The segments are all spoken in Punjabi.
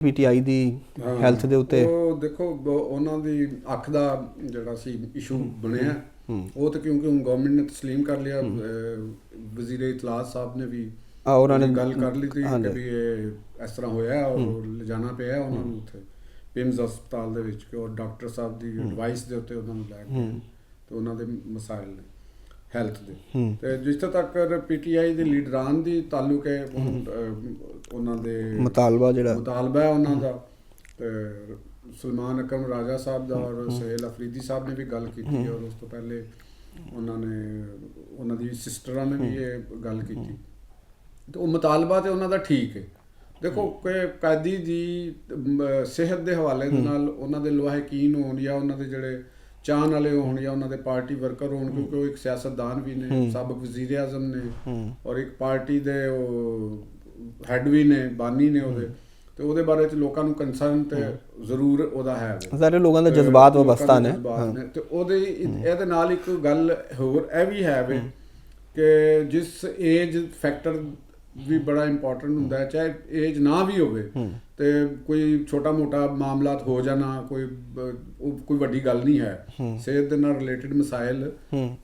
ਪੀਟੀਆਈ ਦੀ ਹੈਲਥ ਦੇ ਉੱਤੇ ਉਹ ਦੇਖੋ ਉਹਨਾਂ ਦੀ ਅੱਖ ਦਾ ਜਿਹੜਾ ਸੀ ਇਸ਼ੂ ਬਣਿਆ ਉਹ ਤਾਂ ਕਿਉਂਕਿ ਹੁਣ ਗਵਰਨਮੈਂਟ ਨੇ ਤਸਲੀਮ ਕਰ ਲਿਆ। ਵਜ਼ੀਰ ਇਤਲਾਤ ਸਾਹਿਬ ਨੇ ਵੀ ਉਹਨਾਂ ਨੇ ਗੱਲ ਕਰ ਲਈ ਸੀ ਕਿ ਵੀ ਇਹ ਇਸ ਤਰ੍ਹਾਂ ਹੋਇਆ ਔਰ ਲਿਜਾਣਾ ਪਿਆ ਉਹਨਾਂ ਨੂੰ ਉੱਥੇ ਪਿੰਮਸ ਹਸਪਤਾਲ ਦੇ ਵਿੱਚ, ਕਿ ਉਹ ਡਾਕਟਰ ਸਾਹਿਬ ਦੀ ਐਡਵਾਈਸ ਦੇ ਉੱਤੇ ਉਹਨਾਂ ਨੂੰ ਲੈ ਕੇ ਤੇ ਉਹਨਾਂ ਦੇ ਮਸਾਇਲ ਨੇ ਹੈਲਥ ਦੇ। ਤੇ ਜਿੱਥੇ ਤੱਕ ਪੀਟੀਆਈ ਦੇ ਲੀਡਰਾਂ ਦੀ ਤਾਲੁਕ ਹੈ, ਉਹਨਾਂ ਦੇ ਮੁਤਾਲਬਾ ਹੈ ਉਹਨਾਂ ਦਾ, ਤੇ ਸਲਮਾਨ ਅਕਰਮ ਰਾਜਾ ਸਾਹਿਬ ਦਾ ਔਰ ਸੁਹੇਲ ਅਫਰੀਦੀ ਸਾਹਿਬ ਨੇ ਵੀ ਗੱਲ ਕੀਤੀ ਔਰ ਉਸ ਤੋਂ ਪਹਿਲੇ ਉਹਨਾਂ ਦੀ ਸਿਸਟਰਾਂ ਨੇ ਵੀ ਇਹ ਗੱਲ ਕੀਤੀ। ਤੇ ਉਹ ਮੁਤਾਲਬਾ ਤੇ ਉਹਨਾਂ ਦਾ ਠੀਕ ਹੈ। ਦੇਖੋ ਕਿ ਕੈਦੀ ਦੀ ਸਿਹਤ ਦੇ ਹਵਾਲੇ ਦੇ ਨਾਲ ਉਹਨਾਂ ਦੇ ਲਵਾਹਿਕੀਨ ਹੋਣ ਜਾਂ ਉਹਨਾਂ ਦੇ ਜਿਹੜੇ ਚਾਹਣ ਵਾਲੇ ਹੋਣ ਜਾਂ ਉਹਨਾਂ ਦੇ ਪਾਰਟੀ ਵਰਕਰ ਹੋਣ, ਕਿਉਂਕਿ ਉਹ ਇੱਕ ਸਿਆਸਤਦਾਨ ਵੀ ਨੇ, ਸਾਬਕ ਵਜ਼ੀਰ ਆਜ਼ਮ ਨੇ ਔਰ ਇੱਕ ਪਾਰਟੀ ਦੇ ਉਹ ਹੈਡ ਵੀ ਨੇ, ਬਾਨੀ ਨੇ ਉਹਦੇ, ਤੇ ਉਹਦੇ ਬਾਰੇ ਚ ਲੋਕਾਂ ਨੂੰ ਕੰਸਰਨ ਤੇ ਜ਼ਰੂਰ ਉਹਦਾ ਹੈ। ਸਾਰੇ ਲੋਕਾਂ ਦੇ ਜਜ਼ਬਾਤ ਵਬਸਤਾ ਨੇ ਤੇ ਉਹਦੇ ਇਹਦੇ ਨਾਲ ਇੱਕ ਗੱਲ ਹੋਰ ਇਹ ਵੀ ਹੈ ਵੇ ਕਿ ਜਿਸ ਏਜ ਫੈਕਟਰ ਵੀ ਬੜਾ ਇੰਪੋਰਟੈਂਟ ਹੁੰਦਾ ਹੈ, ਚਾਹੇ ਏਜ ਨਾ ਵੀ ਹੋਵੇ ਤੇ ਕੋਈ ਛੋਟਾ ਮੋਟਾ ਮਾਮਲਾਤ ਹੋ ਜਾਣਾ ਕੋਈ ਵੱਡੀ ਗੱਲ ਨਹੀਂ ਹੈ। ਸਿਹਤ ਦੇ ਨਾਲ ਰਿਲੇਟਡ ਮਸਾਇਲ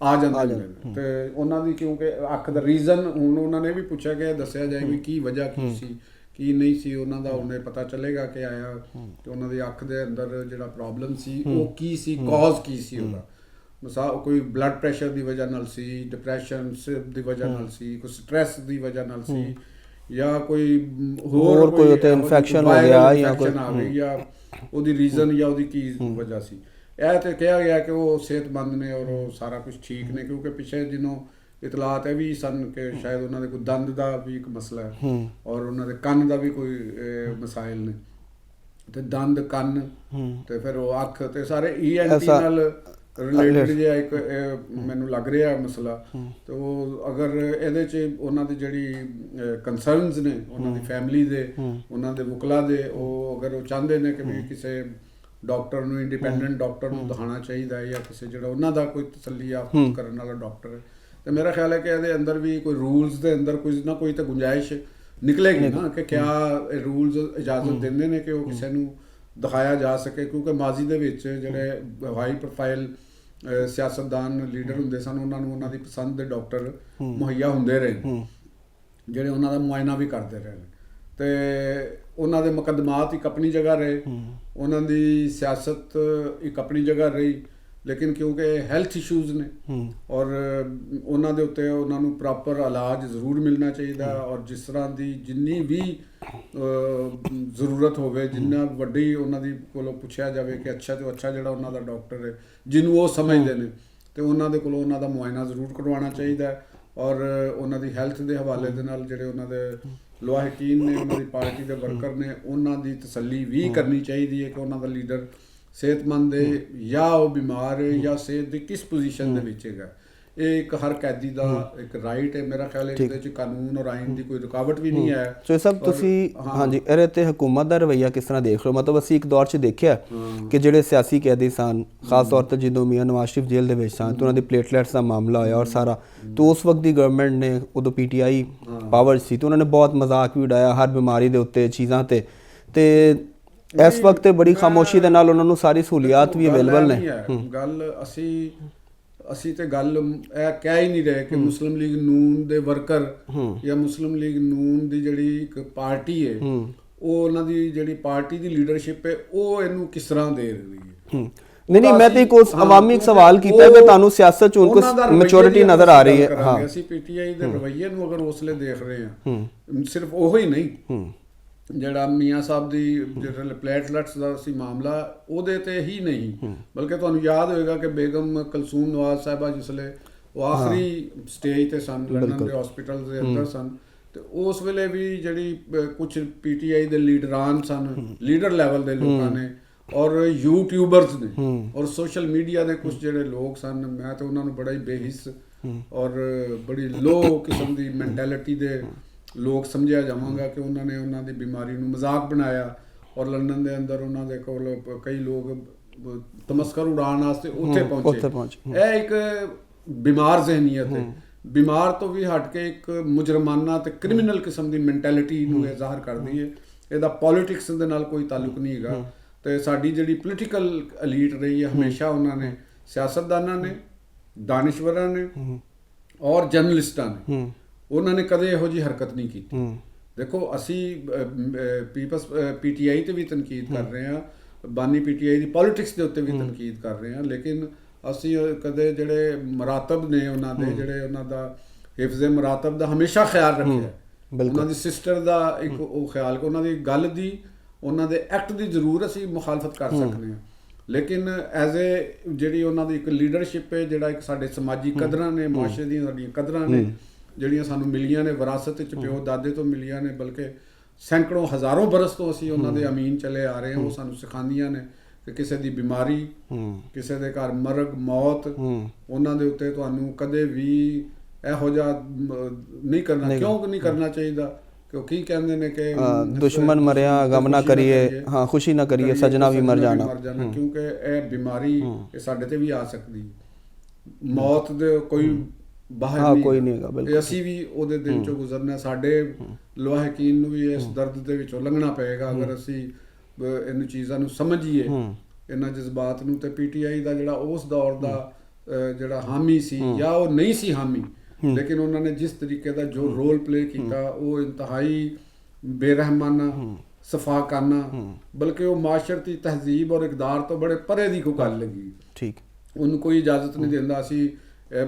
ਆ ਜਾਂਦੇ ਨੇ ਤੇ ਉਹਨਾਂ ਦੀ, ਕਿਉਂਕਿ ਅੱਖ ਦਾ ਰੀਜ਼ਨ ਹੁਣ ਉਹਨਾਂ ਨੇ ਵੀ ਪੁੱਛਿਆ ਕਿ ਦੱਸਿਆ ਜਾਏ ਵੀ ਕੀ ਵਜ੍ਹਾ ਕੀ ਸੀ ਕੀ ਨਹੀਂ ਸੀ, ਉਹਨਾਂ ਦਾ ਉਹਨੇ ਪਤਾ ਚੱਲੇਗਾ ਕਿ ਆਇਆ ਕਿ ਉਹਨਾਂ ਦੀ ਅੱਖ ਦੇ ਅੰਦਰ ਜਿਹੜਾ ਪ੍ਰੋਬਲਮ ਸੀ ਉਹ ਕੀ ਸੀ, ਕਾਜ਼ ਕੀ ਸੀ ਉਹਦਾ। ਕੋਈ ਬਲੱਡ ਪ੍ਰੈਸ਼ਰ ਦੀ ਵਜ੍ਹਾ ਨਾਲ ਸੀ, ਡਿਪਰੈਸ਼ਨ ਦੀ ਵਜ੍ਹਾ ਨਾਲ ਸੀ, ਕੋਈ ਸਟ੍ਰੈਸ ਦੀ ਵਜ੍ਹਾ ਨਾਲ ਸੀ, ਜਾਂ ਕੋਈ ਹੋਰ ਕੋਈ ਉੱਤੇ ਇਨਫੈਕਸ਼ਨ ਹੋ ਗਿਆ ਜਾਂ ਕੋਈ ਆ ਗਈ, ਜਾਂ ਉਹਦੀ ਰੀਜ਼ਨ ਜਾਂ ਉਹਦੀ ਕੀ ਵਜ੍ਹਾ ਸੀ। ਇਹ ਤੇ ਕਿਹਾ ਗਿਆ ਕਿ ਉਹ ਸਿਹਤਮੰਦ ਨੇ ਔਰ ਉਹ ਸਾਰਾ ਕੁਝ ਠੀਕ ਨੇ, ਕਿਉਂਕਿ ਪਿੱਛੇ ਦਿਨੋਂ ਇਤਲਾਤ ਇਹ ਵੀ ਸਨ ਕਿ ਸ਼ਾਇਦ ਉਹਨਾਂ ਦੇ ਕੋਈ ਦੰਦ ਦਾ ਵੀ ਇੱਕ ਮਸਲਾ ਹੈ ਔਰ ਉਹਨਾਂ ਦੇ ਕੰਨ ਦਾ ਵੀ ਕੋਈ ਮਸਾਇਲ ਨੇ, ਤੇ ਦੰਦ ਕੰਨ ਤੇ ਫਿਰ ਉਹ ਅੱਖ ਤੇ ਸਾਰੇ ENT ਨਾਲ ਰਿਲੇਟਡ ਜਿਹਾ ਇੱਕ ਮੈਨੂੰ ਲੱਗ ਰਿਹਾ ਮਸਲਾ। ਤੇ ਉਹ ਅਗਰ ਇਹਦੇ 'ਚ ਉਹਨਾਂ ਦੀ ਜਿਹੜੀ ਕੰਸਰਨਸ ਨੇ ਉਹਨਾਂ ਦੀ ਫੈਮਿਲੀ ਦੇ, ਉਹਨਾਂ ਦੇ ਵਕਲਾ ਦੇ, ਉਹ ਅਗਰ ਉਹ ਚਾਹੁੰਦੇ ਨੇ ਕਿ ਵੀ ਕਿਸੇ ਡਾਕਟਰ ਨੂੰ, ਇੰਡੀਪੈਂਡੈਂਟ ਡਾਕਟਰ ਨੂੰ ਦਿਖਾਉਣਾ ਚਾਹੀਦਾ ਹੈ ਜਾਂ ਕਿਸੇ ਜਿਹੜਾ ਉਹਨਾਂ ਦਾ ਕੋਈ ਤਸੱਲੀ ਕਰਨ ਵਾਲਾ ਡਾਕਟਰ ਹੈ, ਤੇ ਮੇਰਾ ਖਿਆਲ ਹੈ ਕਿ ਇਹਦੇ ਅੰਦਰ ਵੀ ਕੋਈ ਰੂਲਸ ਦੇ ਅੰਦਰ ਕੋਈ ਨਾ ਕੋਈ ਤਾਂ ਗੁੰਜਾਇਸ਼ ਨਿਕਲੇਗੀ ਨਾ ਕਿ ਕਿਆ ਰੂਲਸ ਇਜਾਜ਼ਤ ਦਿੰਦੇ ਨੇ ਕਿ ਉਹ ਕਿਸੇ ਨੂੰ ਦਿਖਾਇਆ ਜਾ ਸਕੇ। ਕਿਉਂਕਿ ਮਾਜ਼ੀ ਦੇ ਵਿੱਚ ਜਿਹੜੇ ਹਾਈ ਪ੍ਰੋਫਾਈਲ ਸਿਆਸਤਦਾਨ ਲੀਡਰ ਹੁੰਦੇ ਸਨ, ਉਹਨਾਂ ਨੂੰ ਉਹਨਾਂ ਦੀ ਪਸੰਦ ਦੇ ਡਾਕਟਰ ਮੁਹੱਈਆ ਹੁੰਦੇ ਰਹੇ ਜਿਹੜੇ ਉਹਨਾਂ ਦਾ ਮੁਆਇਨਾ ਵੀ ਕਰਦੇ ਰਹੇ, ਤੇ ਉਹਨਾਂ ਦੇ ਮੁਕੱਦਮਾਤ ਇੱਕ ਆਪਣੀ ਜਗ੍ਹਾ ਰਹੇ, ਉਹਨਾਂ ਦੀ ਸਿਆਸਤ ਇੱਕ ਆਪਣੀ ਜਗ੍ਹਾ ਰਹੀ, ਲੇਕਿਨ ਕਿਉਂਕਿ ਹੈਲਥ ਇਸ਼ੂਜ਼ ਨੇ ਔਰ ਉਹਨਾਂ ਦੇ ਉੱਤੇ ਉਹਨਾਂ ਨੂੰ ਪ੍ਰੋਪਰ ਇਲਾਜ ਜ਼ਰੂਰ ਮਿਲਣਾ ਚਾਹੀਦਾ ਔਰ ਜਿਸ ਤਰ੍ਹਾਂ ਦੀ ਜਿੰਨੀ ਵੀ ਜ਼ਰੂਰਤ ਹੋਵੇ, ਜਿੰਨਾ ਵੱਡੀ ਉਹਨਾਂ ਦੀ ਕੋਲੋਂ ਪੁੱਛਿਆ ਜਾਵੇ ਕਿ ਅੱਛਾ ਤੋਂ ਅੱਛਾ ਜਿਹੜਾ ਉਹਨਾਂ ਦਾ ਡਾਕਟਰ ਹੈ ਜਿਹਨੂੰ ਉਹ ਸਮਝਦੇ ਨੇ, ਤੇ ਉਹਨਾਂ ਦੇ ਕੋਲੋਂ ਉਹਨਾਂ ਦਾ ਮੁਆਇਨਾ ਜ਼ਰੂਰ ਕਰਵਾਉਣਾ ਚਾਹੀਦਾ ਔਰ ਉਹਨਾਂ ਦੀ ਹੈਲਥ ਦੇ ਹਵਾਲੇ ਦੇ ਨਾਲ ਜਿਹੜੇ ਉਹਨਾਂ ਦੇ ਲਵਾਹਿਕੀਨ ਨੇ, ਉਹਨਾਂ ਦੀ ਪਾਰਟੀ ਦੇ ਵਰਕਰ ਨੇ, ਉਹਨਾਂ ਦੀ ਤਸੱਲੀ ਵੀ ਕਰਨੀ ਚਾਹੀਦੀ ਹੈ ਕਿ ਉਹਨਾਂ ਦਾ ਲੀਡਰ ਸਿਹਤਮੰਦ ਹੈ ਜਾਂ ਉਹ ਬਿਮਾਰ ਹੈ ਜਾਂ ਸਿਹਤ ਦੀ ਕਿਸ ਪੋਜੀਸ਼ਨ ਦੇ ਵਿੱਚ ਹੈਗਾ। ਇਹ ਇੱਕ ਹਰ ਕੈਦੀ ਦਾ ਇੱਕ ਰਾਈਟ ਹੈ। ਮੇਰਾ ਖਿਆਲ ਹੈ ਇਹਦੇ 'ਚ ਕਾਨੂੰਨ ਔਰ ਆਇਨ ਦੀ ਕੋਈ ਰੁਕਾਵਟ ਵੀ ਨਹੀਂ ਹੈ। ਸੋ ਸਭ ਤੁਸੀਂ ਹਾਂਜੀ ਇਹਦੇ 'ਤੇ ਹਕੂਮਤ ਦਾ ਰਵੱਈਆ ਕਿਸ ਤਰ੍ਹਾਂ ਦੇਖ ਰਹੇ ਹੋ? ਮਤਲਬ ਅਸੀਂ ਇੱਕ ਦੌਰ 'ਚ ਦੇਖਿਆ ਕਿ ਜਿਹੜੇ ਸਿਆਸੀ ਕੈਦੀ ਸਨ, ਖਾਸ ਤੌਰ 'ਤੇ ਜਦੋਂ ਮੀਆਂ ਨਵਾਜ਼ ਸ਼ਰੀਫ ਜੇਲ੍ਹ ਦੇ ਵਿੱਚ ਸਨ ਤੇ ਉਹਨਾਂ ਦੀ ਪਲੇਟਲੈਟਸ ਦਾ ਮਾਮਲਾ ਹੋਇਆ ਔਰ ਸਾਰਾ, ਤਾਂ ਉਸ ਵਕਤ ਦੀ ਗਵਰਨਮੈਂਟ ਨੇ, ਉਦੋਂ PTI ਪਾਵਰ ਸੀ, ਤੇ ਉਹਨਾਂ ਨੇ ਬਹੁਤ ਮਜ਼ਾਕ ਵੀ ਉਡਾਇਆ ਹਰ ਬਿਮਾਰੀ ਦੇ ਉੱਤੇ, ਚੀਜ਼ਾਂ 'ਤੇ। ਤੇ ਇਸ ਵਕਤ ਬੜੀ ਖਾਮੋਸ਼ੀ ਦੇ ਨਾਲ ਉਹਨਾਂ ਨੂੰ ਸਾਰੀ ਸਹੂਲੀਅਤ ਵੀ ਅਵੇਲੇਬਲ ਨੇ। ਗੱਲ ਅਸੀਂ ਤੇ ਗੱਲ ਇਹ ਕਹਿ ਹੀ ਨਹੀਂ ਰਹੇ ਕਿ ਮੁਸਲਿਮ ਲੀਗ ਨੂਨ ਦੇ ਵਰਕਰ ਜਾਂ ਮੁਸਲਿਮ ਲੀਗ ਨੂਨ ਦੀ ਜਿਹੜੀ ਇੱਕ ਪਾਰਟੀ ਹੈ, ਉਹ ਉਹਨਾਂ ਦੀ ਜਿਹੜੀ ਪਾਰਟੀ ਦੀ ਲੀਡਰਸ਼ਿਪ ਹੈ ਉਹ ਇਹਨੂੰ ਕਿਸ ਤਰ੍ਹਾਂ ਦੇ ਰਹੀ ਹੈ। ਨਹੀਂ, ਮੈਂ ਤੇ ਇੱਕ ਅਵਾਮੀ ਇੱਕ ਸਵਾਲ ਕੀਤਾ ਕਿ ਤੁਹਾਨੂੰ ਸਿਆਸਤ 'ਚ ਹੁਣ ਕੁਝ ਮੈਚੁਰਿਟੀ ਨਜ਼ਰ ਆ ਰਹੀ ਹੈ। ਹਾਂ, ਅਸੀਂ PTI ਦੇ ਰਵੱਈਏ ਨੂੰ ਅਗਰ ਉਸਲੇ ਦੇਖ ਰਹੇ ਹਾਂ, ਸਿਰਫ ਉਹ ਹੀ ਨਹੀਂ, ਜਿਹੜਾ ਮੀਆਂ ਸਾਹਿਬ ਦੀ ਜਿਹੜਾ ਪਲੇਟਲੈਟਸ ਦਾ ਸੀ ਮਾਮਲਾ, ਉਹਦੇ ਤੇ ਹੀ ਨਹੀਂ, ਬਲਕਿ ਤੁਹਾਨੂੰ ਯਾਦ ਹੋਏਗਾ ਕਿ ਬੇਗਮ ਕਲਸੂਮ ਨਵਾਜ਼ ਸਾਹਿਬਾ ਜਿਸਲੇ ਉਹ ਆਖਰੀ ਸਟੇਜ ਤੇ ਸਨ, ਲੰਡਨ ਦੇ ਹਸਪੀਟਲ ਦੇ ਅੰਦਰ ਸਨ, ਤੇ ਉਸ ਵੇਲੇ ਵੀ ਜਿਹੜੀ ਕੁਝ PTI ਦੇ ਲੀਡਰਾਂ ਸਨ, ਲੀਡਰ ਲੈਵਲ ਦੇ ਲੋਕਾਂ ਨੇ ਔਰ ਯੂਟਿਊਬਰਸ ਨੇ ਔਰ ਸੋਸ਼ਲ ਮੀਡੀਆ ਦੇ ਕੁਝ ਜਿਹੜੇ ਲੋਕ ਸਨ, ਮੈਂ ਤਾਂ ਉਹਨਾਂ ਨੂੰ ਬੜਾ ਹੀ ਬੇਹਿੱਸ ਔਰ ਬੜੀ ਲੋ ਕਿਸਮ ਦੀ ਮੈਂਟੈਲਿਟੀ ਦੇ ਲੋਕ ਸਮਝਿਆ ਜਾਵਾਂਗਾ ਕਿ ਉਹਨਾਂ ਨੇ ਉਹਨਾਂ ਦੀ ਬਿਮਾਰੀ ਨੂੰ ਮਜ਼ਾਕ ਬਣਾਇਆ ਔਰ ਲੰਡਨ ਦੇ ਅੰਦਰ ਉਹਨਾਂ ਦੇ ਕੋਲ ਕਈ ਲੋਕ ਤਮਸਕਰ ਉਡਾਉਣ ਵਾਸਤੇ ਉੱਥੇ ਪਹੁੰਚੇ। ਇਹ ਇੱਕ ਬਿਮਾਰ ਜ਼ਹਿਨੀਅਤ ਹੈ, ਬਿਮਾਰ ਤੋਂ ਵੀ ਹਟ ਕੇ ਇੱਕ ਮੁਜਰਮਾਨਾ ਤੇ ਕ੍ਰਿਮੀਨਲ ਕਿਸਮ ਦੀ ਮੈਂਟੈਲਿਟੀ ਨੂੰ ਇਹ ਜ਼ਾਹਰ ਕਰਦੀ ਹੈ ਇਹਦਾ ਪੋਲਿਟਿਕਸ ਦੇ ਨਾਲ ਕੋਈ ਤਾਲੁਕ ਨਹੀਂ ਹੈਗਾ। ਤੇ ਸਾਡੀ ਜਿਹੜੀ ਪੋਲੀਟੀਕਲ ਐਲੀਟ ਰਹੀ ਹੈ ਹਮੇਸ਼ਾ ਉਹਨਾਂ ਨੇ, ਸਿਆਸਤਦਾਨਾਂ ਨੇ, ਦਾਨਿਸ਼ਵਰਾਂ ਨੇ ਔਰ ਜਰਨਲਿਸਟਾਂ ਨੇ, ਉਹਨਾਂ ਨੇ ਕਦੇ ਇਹੋ ਜਿਹੀ ਹਰਕਤ ਨਹੀਂ ਕੀਤੀ। ਦੇਖੋ ਅਸੀਂ ਪੀਪਲਸ ਪੀਟੀਆਈ ਤੇ ਵੀ ਤਨਕੀਦ ਕਰ ਰਹੇ ਹਾਂ, ਬਾਨੀ ਪੀਟੀਆਈ ਦੀ ਪੋਲਿਟਿਕਸ ਦੇ ਉੱਤੇ ਵੀ ਤਨਕੀਦ ਕਰ ਰਹੇ ਹਾਂ, ਲੇਕਿਨ ਅਸੀਂ ਕਦੇ ਜਿਹੜੇ ਮਰਾਤਬ ਨੇ ਉਹਨਾਂ ਦੇ, ਜਿਹੜੇ ਉਹਨਾਂ ਦਾ ਹਿਫਜ਼ੇ ਮਰਾਤਬ ਦਾ ਹਮੇਸ਼ਾ ਖਿਆਲ ਰੱਖਿਆ। ਉਹਨਾਂ ਦੀ ਸਿਸਟਰ ਦਾ ਇੱਕ ਉਹ ਖਿਆਲ ਕਿ ਉਹਨਾਂ ਦੀ ਗੱਲ ਦੀ, ਉਹਨਾਂ ਦੇ ਐਕਟ ਦੀ ਜ਼ਰੂਰ ਅਸੀਂ ਮੁਖਾਲਫਤ ਕਰ ਸਕਦੇ ਹਾਂ, ਲੇਕਿਨ ਐਜ਼ ਏ ਜਿਹੜੀ ਉਹਨਾਂ ਦੀ ਇੱਕ ਲੀਡਰਸ਼ਿਪ ਹੈ, ਜਿਹੜਾ ਇੱਕ ਸਾਡੇ ਸਮਾਜੀ ਕਦਰਾਂ ਨੇ, ਮਾਸ਼ਰੇ ਦੀਆਂ ਸਾਡੀਆਂ ਕਦਰਾਂ ਨੇ ਜਿਹੜੀਆਂ ਸਾਨੂੰ ਮਿਲੀਆਂ ਨੇ, ਵਿਰਾਸਤ ਵਿੱਚ ਪਿਓ ਦਾਦੇ ਤੋਂ ਮਿਲੀਆਂ ਨੇ, ਬਲਕਿ ਸੈਂਕੜੋਂ ਹਜ਼ਾਰੋਂ ਬਰਸ ਤੋਂ ਅਸੀਂ ਉਹਨਾਂ ਦੇ ਅਮੀਨ ਚਲੇ ਆ ਰਹੇ ਹਾਂ। ਉਹ ਸਾਨੂੰ ਸਿਖਾਉਂਦੀਆਂ ਨੇ ਕਿ ਕਿਸੇ ਦੀ ਬਿਮਾਰੀ, ਕਿਸੇ ਦੇ ਘਰ ਮਰਗ, ਮੌਤ, ਉਹਨਾਂ ਦੇ ਉੱਤੇ ਤੁਹਾਨੂੰ ਕਦੇ ਵੀ ਇਹੋ ਜਿਹਾ ਨਹੀਂ ਕਰਨਾ। ਕਿਉਂ ਨਹੀਂ ਕਰਨਾ ਚਾਹੀਦਾ? ਕਿਉਂਕਿ ਕਹਿੰਦੇ ਨੇ ਕਿ ਦੁਸ਼ਮਨ ਮਰਿਆ ਗਮ ਨਾ ਕਰੀਏ, ਹਾਂ ਖੁਸ਼ੀ ਨਾ ਕਰੀਏ, ਸਜਣਾ ਵੀ ਮਰ ਜਾਣਾ। ਕਿਉਂਕਿ ਇਹ ਬਿਮਾਰੀ ਇਹ ਸਾਡੇ ਤੇ ਵੀ ਆ ਸਕਦੀ, ਮੌਤ ਦੇ ਕੋਈ ਬਾਹਰ ਕੋਈ ਨਹੀਂ ਹੈਗਾ। ਬਿਲਕੁਲ ਅਸੀਂ ਵੀ ਉਹਦੇ ਦਿਨ ਚੋਂ ਗੁਜ਼ਰਨਾ, ਸਾਡੇ ਲਵਾਹਿਕੀਨ ਨੂੰ ਵੀ ਇਸ ਦਰਦ ਦੇ ਵਿੱਚੋਂ ਲੰਘਣਾ ਪਏਗਾ ਅਗਰ ਅਸੀਂ ਇਹਨਾਂ ਚੀਜ਼ਾਂ ਨੂੰ ਸਮਝੀਏ, ਇਹਨਾਂ ਜਜ਼ਬਾਤ ਨੂੰ। ਤੇ ਪੀਟੀਆਈ ਦਾ ਜਿਹੜਾ ਉਸ ਦੌਰ ਦਾ ਜਿਹੜਾ ਹਾਮੀ ਸੀ, ਜਾਂ ਉਹ ਨਹੀਂ ਸੀ ਹਾਮੀ, ਲੇਕਿਨ ਉਹਨਾਂ ਨੇ ਜਿਸ ਤਰੀਕੇ ਦਾ ਜੋ ਰੋਲ ਪਲੇ ਕੀਤਾ ਉਹ ਇੰਤਹਾਈ ਬੇਰਹਿਮਾਨਾ, ਸਫਾਕਾਨਾ, ਬਲਕਿ ਉਹ ਮਾਸ਼ਰਤੀ ਤਹਿਜ਼ੀਬ ਔਰ ਇਕਦਾਰ ਤੋਂ ਬੜੇ ਪਰੇ ਦੀ ਕੋਈ ਗੱਲ ਲੱਗੀ। ਠੀਕ, ਉਹਨੂੰ ਕੋਈ ਇਜਾਜ਼ਤ ਨਹੀਂ ਦਿੰਦਾ। ਅਸੀਂ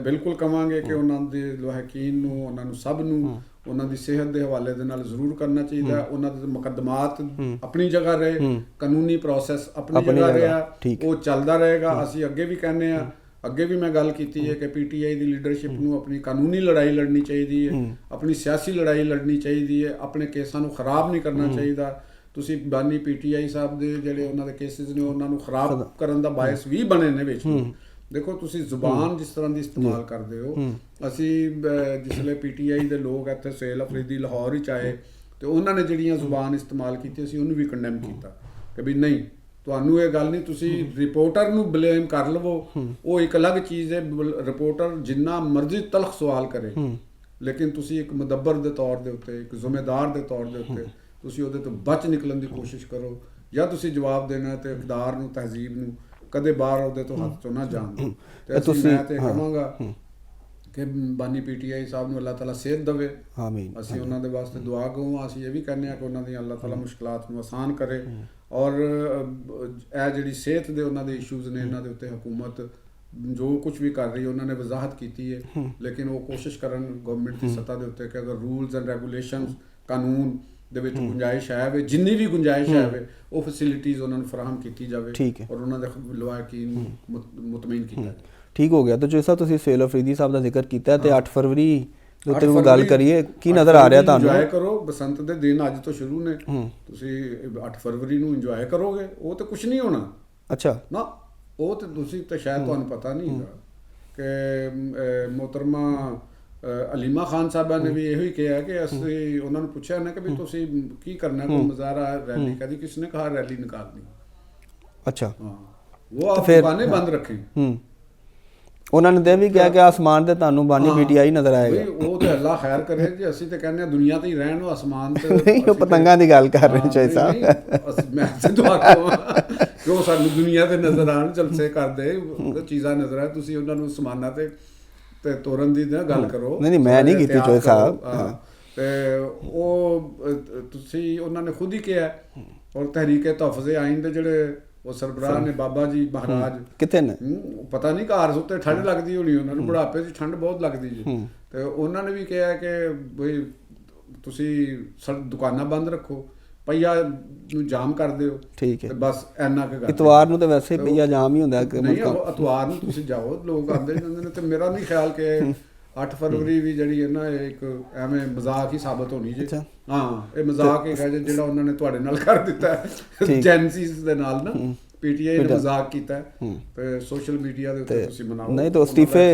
ਬਿਲਕੁਲ ਕਵਾਂਗੇ ਕਿ ਉਹਨਾਂ ਦੇ ਲਵਾਹਿਕੀਨ ਨੂੰ, ਉਹਨਾਂ ਨੂੰ ਸਭ ਨੂੰ ਉਹਨਾਂ ਦੀ ਸਿਹਤ ਦੇ ਹਵਾਲੇ ਦੇ ਨਾਲ ਜ਼ਰੂਰ ਕਰਨਾ ਚਾਹੀਦਾ। ਉਹਨਾਂ ਦੇ ਮੁਕੱਦਮਾਤ ਆਪਣੀ ਜਗ੍ਹਾ ਰਹੇ, ਕਾਨੂੰਨੀ ਪ੍ਰੋਸੈਸ ਆਪਣੀ ਜਗ੍ਹਾ ਰਿਹਾ, ਉਹ ਚੱਲਦਾ ਰਹੇਗਾ। ਅਸੀਂ ਅੱਗੇ ਵੀ ਕਹਿੰਦੇ ਹਾਂ, ਅੱਗੇ ਵੀ ਮੈਂ ਗੱਲ ਕੀਤੀ ਹੈ ਕਿ ਪੀਟੀਆਈ ਦੀ ਲੀਡਰਸ਼ਿਪ ਨੂੰ ਆਪਣੀ ਕਾਨੂੰਨੀ ਲੜਾਈ ਲੜਨੀ ਚਾਹੀਦੀ ਹੈ, ਆਪਣੀ ਸਿਆਸੀ ਲੜਾਈ ਲੜਨੀ ਚਾਹੀਦੀ ਹੈ, ਆਪਣੇ ਕੇਸਾਂ ਨੂੰ ਖਰਾਬ ਨਹੀਂ ਕਰਨਾ ਚਾਹੀਦਾ। ਤੁਸੀਂ ਬਾਨੀ ਪੀਟੀਆਈ ਸਾਹਿਬ ਦੇ ਜਿਹੜੇ ਉਹਨਾਂ ਦੇ ਕੇਸਿਸ ਨੇ ਉਹਨਾਂ ਨੂੰ ਖਰਾਬ ਕਰਨ ਦਾ ਬਾਇਸ ਵੀ ਬਣੇ ਨੇ ਵਿੱਚ। ਦੇਖੋ ਤੁਸੀਂ ਜ਼ੁਬਾਨ ਜਿਸ ਤਰ੍ਹਾਂ ਦੀ ਇਸਤੇਮਾਲ ਕਰਦੇ ਹੋ, ਅਸੀਂ ਜਿਸਲੇ ਪੀਟੀਆਈ ਦੇ ਲੋਕ ਇੱਥੇ ਸੁਹੇਲ ਅਫਰੀਦੀ ਲਾਹੌਰ ਵਿੱਚ ਆਏ ਤੇ ਉਹਨਾਂ ਨੇ ਜਿਹੜੀਆਂ ਜ਼ੁਬਾਨ ਇਸਤੇਮਾਲ ਕੀਤੀ ਅਸੀਂ ਉਹਨੂੰ ਵੀ ਕੰਡੈਮ ਕੀਤਾ ਕਿ ਵੀ ਨਹੀਂ, ਤੁਹਾਨੂੰ ਇਹ ਗੱਲ ਨਹੀਂ, ਤੁਸੀਂ ਰਿਪੋਰਟਰ ਨੂੰ ਬਲੇਮ ਕਰ ਲਵੋ, ਉਹ ਇੱਕ ਅਲੱਗ ਚੀਜ਼ ਹੈ। ਰਿਪੋਰਟਰ ਜਿੰਨਾ ਮਰਜ਼ੀ ਤਲਖ ਸਵਾਲ ਕਰੇ, ਲੇਕਿਨ ਤੁਸੀਂ ਇੱਕ ਮੁਦੱਬਰ ਦੇ ਤੌਰ ਦੇ ਉੱਤੇ, ਇੱਕ ਜ਼ਿੰਮੇਦਾਰ ਦੇ ਤੌਰ ਦੇ ਉੱਤੇ ਤੁਸੀਂ ਉਹਦੇ ਤੋਂ ਬਚ ਨਿਕਲਣ ਦੀ ਕੋਸ਼ਿਸ਼ ਕਰੋ, ਜਾਂ ਤੁਸੀਂ ਜਵਾਬ ਦੇਣਾ ਤੇ ਇਕਦਾਰ ਨੂੰ, ਤਹਿਜ਼ੀਬ ਨੂੰ ਕਦੇ ਬਾਹਰ ਉਹਦੇ ਤੋਂ ਹੱਥ ਚੋਂ ਨਾ ਜਾਣ ਦਿਓ। ਤੇ ਅਸੀਂ ਮੈਂ ਤੇ ਕਹਾਂਗਾ ਕਿ ਬਾਨੀ ਪੀਟੀਆਈ ਸਾਹਿਬ ਨੂੰ ਅੱਲਾਹ ਤਾਲਾ ਸਿਹਤ ਦੇਵੇ, ਆਮੀਨ। ਅਸੀਂ ਉਹਨਾਂ ਦੇ ਵਾਸਤੇ ਦੁਆ ਗੋ। ਅਸੀਂ ਇਹ ਵੀ ਕਹਿੰਦੇ ਹਾਂ ਕਿ ਉਹਨਾਂ ਦੀਆਂ ਅੱਲਾਹ ਤਾਲਾ ਮੁਸ਼ਕਲਾਤ ਨੂੰ ਆਸਾਨ ਕਰੇ, ਔਰ ਇਹ ਜਿਹੜੀ ਸਿਹਤ ਦੇ ਉਹਨਾਂ ਦੇ ਇਸ਼ੂਜ਼ ਨੇ, ਇਹਨਾਂ ਦੇ ਉੱਤੇ ਹਕੂਮਤ ਜੋ ਕੁਝ ਵੀ ਕਰ ਰਹੀ ਹੈ ਉਹਨਾਂ ਨੇ ਵਜ਼ਾਹਤ ਕੀਤੀ ਹੈ, ਲੇਕਿਨ ਉਹ ਕੋਸ਼ਿਸ਼ ਕਰਨ ਗਵਰਨਮੈਂਟ ਦੀ ਸਤ੍ਹਾ ਦੇ ਉੱਤੇ ਕਿ ਅਗਰ ਰੂਲਸ ਐਂਡ ਰੈਗੂਲੇਸ਼ਨਸ, ਕਾਨੂੰਨ ਦੇ ਵਿੱਚ ਗੁੰਜਾਇਸ਼ ਹੈ, ਜਿੰਨੀ ਵੀ ਗੁੰਜਾਇਸ਼ ਹੈ, ਉਹ ਫੈਸਿਲਿਟੀਜ਼ ਉਹਨਾਂ ਨੂੰ ਫਰਾਹਮ ਕੀਤੀ ਜਾਵੇ ਔਰ ਉਹਨਾਂ ਦੇ ਲਵਾਹਿਕੀਨ ਨੂੰ ਮੁਤਮਈਨ ਕੀਤਾ ਜਾਵੇ। ਠੀਕ ਹੋ ਗਿਆ। ਤਾਂ ਜੋ ਸਾਹਿਬ ਤੁਸੀਂ ਸੁਹੇਲ ਅਫਰੀਦੀ ਸਾਹਿਬ ਦਾ ਜ਼ਿਕਰ ਕੀਤਾ ਤੇ 8 ਫਰਵਰੀ ਦੇ ਉੱਤੇ ਕੋਈ ਗੱਲ ਕਰੀਏ, ਕੀ ਨਜ਼ਰ ਆ ਰਿਹਾ ਤੁਹਾਨੂੰ? ਇੰਜੋਏ ਕਰੋ, ਬਸੰਤ ਦੇ ਦਿਨ ਅੱਜ ਤੋਂ ਸ਼ੁਰੂ ਨੇ, ਤੁਸੀਂ 8 ਫਰਵਰੀ ਨੂੰ ਇੰਜੋਏ ਕਰੋਗੇ, ਉਹ ਤੇ ਕੁਝ ਨਹੀਂ ਹੋਣਾ। ਅੱਛਾ ਨਾ, ਉਹ ਤੇ ਤੁਸੀਂ ਤੇ ਸ਼ਾਇਦ ਤੁਹਾਨੂੰ ਪਤਾ ਨਹੀਂ ਹੈਗਾ ਕਿ ਮੁਹਤਰਮਾ ਅਲੀਮਾ ਖਾਨ ਸਾਹਿਬਾ ਨੇ ਵੀ ਇਹੋ ਹੀ ਕਿਹਾ ਕਿ ਅਸੀਂ ਉਹਨਾਂ ਨੂੰ ਪੁੱਛਿਆ ਨਾ ਕਿ ਵੀ ਤੁਸੀਂ ਕੀ ਕਰਨਾ, ਕੋਈ ਮੁਜ਼ਾਹਰਾ, ਰੈਲੀ? ਕਦੀ ਕਿਸ ਨੇ ਕਹਾ ਰੈਲੀ ਨਿਕਾਲਨੀ। ਅੱਛਾ, ਹਾਂ, ਉਹ ਆਪ ਦੁਕਾਨੇ ਬੰਦ ਰੱਖੇ। ਉਹਨਾਂ ਨੇ ਤੇ ਵੀ ਕਿਹਾ ਕਿ ਆਸਮਾਨ ਤੇ ਤੁਹਾਨੂੰ ਬਾਨੀ ਪੀਟੀਆਈ ਨਜ਼ਰ ਆਏਗਾ। ਉਹ ਤੇ ਅੱਲਾ ਖੈਰ ਕਰੇ ਜੀ, ਅਸੀਂ ਤੇ ਕਹਿੰਦੇ ਆ ਦੁਨੀਆ ਤੇ ਹੀ ਰਹਿਣ, ਉਹ ਆਸਮਾਨ ਤੇ ਨਹੀਂ, ਉਹ ਪਤੰਗਾਂ ਦੀ ਗੱਲ ਕਰ ਰਹੇ ਚਾਹੇ ਸਾਹਿਬ। ਮੈਂ ਤੇ ਦੁਆ ਕਰਾਂ ਕਿ ਉਹ ਸਾਨੂੰ ਦੁਨੀਆ ਤੇ ਨਜ਼ਰ ਆਣ, ਜਲਸੇ ਕਰਦੇ ਚੀਜ਼ਾਂ ਨਜ਼ਰ ਆ, ਤੁਸੀਂ ਉਹਨਾਂ ਨੂੰ ਅਸਮਾਨਾਂ ਤੇ ਤੋਰਨ ਦੀ ਨਾ ਗੱਲ ਕਰੋ। ਨਹੀਂ, ਮੈਂ ਨਹੀਂ ਕੀਤੀ ਚਾਹੇ ਸਾਹਿਬ। ਤੇ ਉਹ ਤੁਸੀਂ ਉਹਨਾਂ ਨੇ ਖੁਦ ਹੀ ਕਿਹਾ। ਔਰ ਤਹਿਰੀਕੇ ਤਹਫ਼ੁਜ਼ ਆਇਨ ਦੇ ਜਿਹੜੇ ਉਹ ਸਰਬਰਾਹ ਨੇ ਬਾਬਾ ਜੀ ਮਹਾਰਾਜ ਕਿੱਥੇ ਨੇ? ਪਤਾ ਨਹੀਂ, ਘਰ ਉੱਤੇ ਠੰਡ ਲੱਗਦੀ ਹੋਣੀ ਉਹਨਾਂ ਨੂੰ, ਬੁਢਾਪੇ 'ਚ ਠੰਡ ਬਹੁਤ ਲੱਗਦੀ ਜੀ। ਤੇ ਉਹਨਾਂ ਨੇ ਵੀ ਕਿਹਾ ਕਿ ਬਈ ਤੁਸੀਂ ਦੁਕਾਨਾਂ ਬੰਦ ਰੱਖੋ, ਪਈਆ ਨੂੰ ਜਾਮ ਕਰ ਦਿਓ, ਠੀਕ ਹੈ, ਬਸ ਇੰਨਾ ਕੁ ਗੱਲ। ਇਤਵਾਰ ਨੂੰ ਤਾਂ ਵੈਸੇ ਪਈਆ ਜਾਮ ਹੀ ਹੁੰਦਾ। ਨਹੀਂ, ਇਤਵਾਰ ਨੂੰ ਤੁਸੀਂ ਜਾਓ, ਲੋਕ ਆਉਂਦੇ ਜਾਂਦੇ ਨੇ। ਤੇ ਮੇਰਾ ਨਹੀਂ ਖਿਆਲ ਕਿ 8 ਫਰਵਰੀ ਵੀ ਜਿਹੜੀ ਹੈ ਨਾ, ਇਹ ਇੱਕ ਐਵੇਂ ਮਜ਼ਾਕ ਹੀ ਸਾਬਤ ਹੋਣੀ ਜੀ। ਹਾਂ, ਇਹ ਮਜ਼ਾਕ ਹੈਗਾ ਜਿਹੜਾ ਉਹਨਾਂ ਨੇ ਤੁਹਾਡੇ ਨਾਲ ਕਰ ਦਿੱਤਾ ਜੈਨਸੀਜ਼ ਦੇ ਨਾਲ ਨਾ, ਪੀਟੀਆਈ ਨੇ ਮਜ਼ਾਕ ਕੀਤਾ ਤੇ ਸੋਸ਼ਲ ਮੀਡੀਆ ਦੇ ਉੱਤੇ ਤੁਸੀਂ ਮਨਾਓ। ਨਹੀਂ ਤਾਂ ਅਸਤੀਫੇ